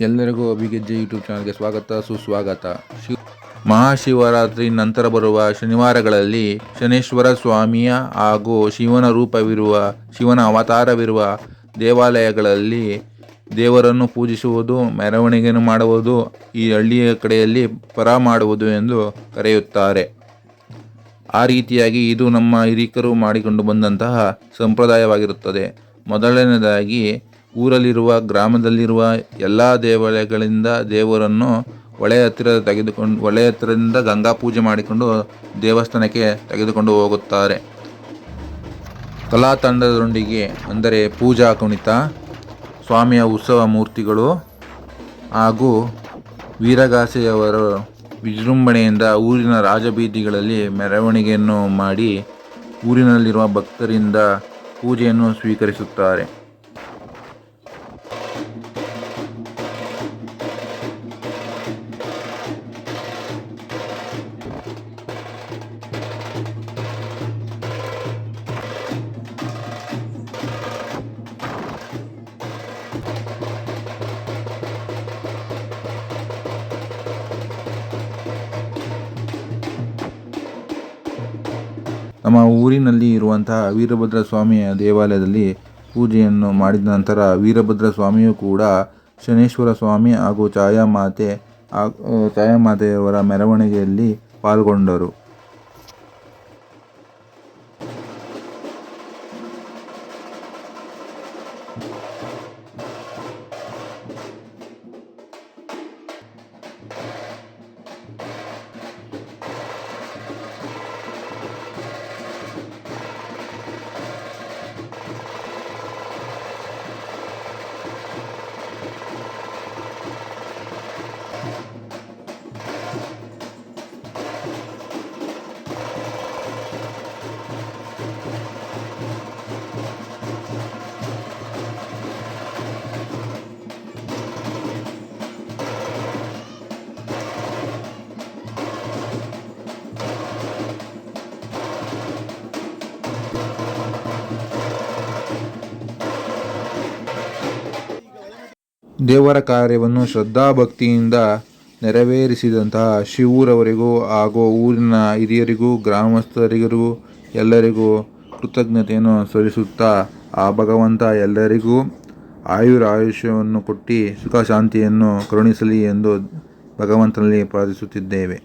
ಎಲ್ಲರಿಗೂ ಅಭಿಗೆಜ್ಜೆ ಯೂಟ್ಯೂಬ್ ಚಾನಲ್ಗೆ ಸ್ವಾಗತ ಸುಸ್ವಾಗತ. ಮಹಾಶಿವರಾತ್ರಿ ನಂತರ ಬರುವ ಶನಿವಾರಗಳಲ್ಲಿ ಶನೇಶ್ವರ ಸ್ವಾಮಿಯ ಹಾಗೂ ಶಿವನ ರೂಪವಿರುವ ಶಿವನ ಅವತಾರವಿರುವ ದೇವಾಲಯಗಳಲ್ಲಿ ದೇವರನ್ನು ಪೂಜಿಸುವುದು, ಮೆರವಣಿಗೆಯನ್ನು ಮಾಡುವುದು, ಈ ಹಳ್ಳಿಯ ಕಡೆಯಲ್ಲಿ ಪರ ಮಾಡುವುದು ಎಂದು ಕರೆಯುತ್ತಾರೆ. ಆ ರೀತಿಯಾಗಿ ಇದು ನಮ್ಮ ಹಿರಿಕರು ಮಾಡಿಕೊಂಡು ಬಂದಂತಹ ಸಂಪ್ರದಾಯವಾಗಿರುತ್ತದೆ. ಮೊದಲನೇದಾಗಿ ಊರಲ್ಲಿರುವ ಗ್ರಾಮದಲ್ಲಿರುವ ಎಲ್ಲ ದೇವಾಲಯಗಳಿಂದ ದೇವರನ್ನು ಹೊಳೆ ಹತ್ತಿರದಿಂದ ಗಂಗಾ ಪೂಜೆ ಮಾಡಿಕೊಂಡು ದೇವಸ್ಥಾನಕ್ಕೆ ತೆಗೆದುಕೊಂಡು ಹೋಗುತ್ತಾರೆ. ಕಲಾ ತಂಡದೊಂದಿಗೆ, ಅಂದರೆ ಪೂಜಾ ಕುಣಿತ, ಸ್ವಾಮಿಯ ಉತ್ಸವ ಮೂರ್ತಿಗಳು ಹಾಗೂ ವೀರಗಾಸೆಯವರು ವಿಜೃಂಭಣೆಯಿಂದ ಊರಿನ ರಾಜಬೀದಿಗಳಲ್ಲಿ ಮೆರವಣಿಗೆಯನ್ನು ಮಾಡಿ ಊರಿನಲ್ಲಿರುವ ಭಕ್ತರಿಂದ ಪೂಜೆಯನ್ನು ಸ್ವೀಕರಿಸುತ್ತಾರೆ. ನಮ್ಮ ಊರಿನಲ್ಲಿ ಇರುವಂತಹ ವೀರಭದ್ರ ಸ್ವಾಮಿಯ ದೇವಾಲಯದಲ್ಲಿ ಪೂಜೆಯನ್ನು ಮಾಡಿದ ನಂತರ ವೀರಭದ್ರ ಸ್ವಾಮಿಯು ಕೂಡ ಶನೇಶ್ವರ ಸ್ವಾಮಿ ಹಾಗೂ ಛಾಯಾಮಾತೆಯವರ ಮೆರವಣಿಗೆಯಲ್ಲಿ ಪಾಲ್ಗೊಂಡರು. ದೇವರ ಕಾರ್ಯವನ್ನು ಶ್ರದ್ಧಾಭಕ್ತಿಯಿಂದ ನೆರವೇರಿಸಿದಂತಹ ಶಿವೂರವರಿಗೂ ಹಾಗೂ ಊರಿನ ಹಿರಿಯರಿಗೂ ಗ್ರಾಮಸ್ಥರಿಗೂ ಎಲ್ಲರಿಗೂ ಕೃತಜ್ಞತೆಯನ್ನು ಸಲ್ಲಿಸುತ್ತಾ ಆ ಭಗವಂತ ಎಲ್ಲರಿಗೂ ಆಯುಷ್ಯವನ್ನು ಕೊಟ್ಟು ಸುಖ ಶಾಂತಿಯನ್ನು ಕರುಣಿಸಲಿ ಎಂದು ಭಗವಂತನಲ್ಲಿ ಪ್ರಾರ್ಥಿಸುತ್ತಿದ್ದೇವೆ.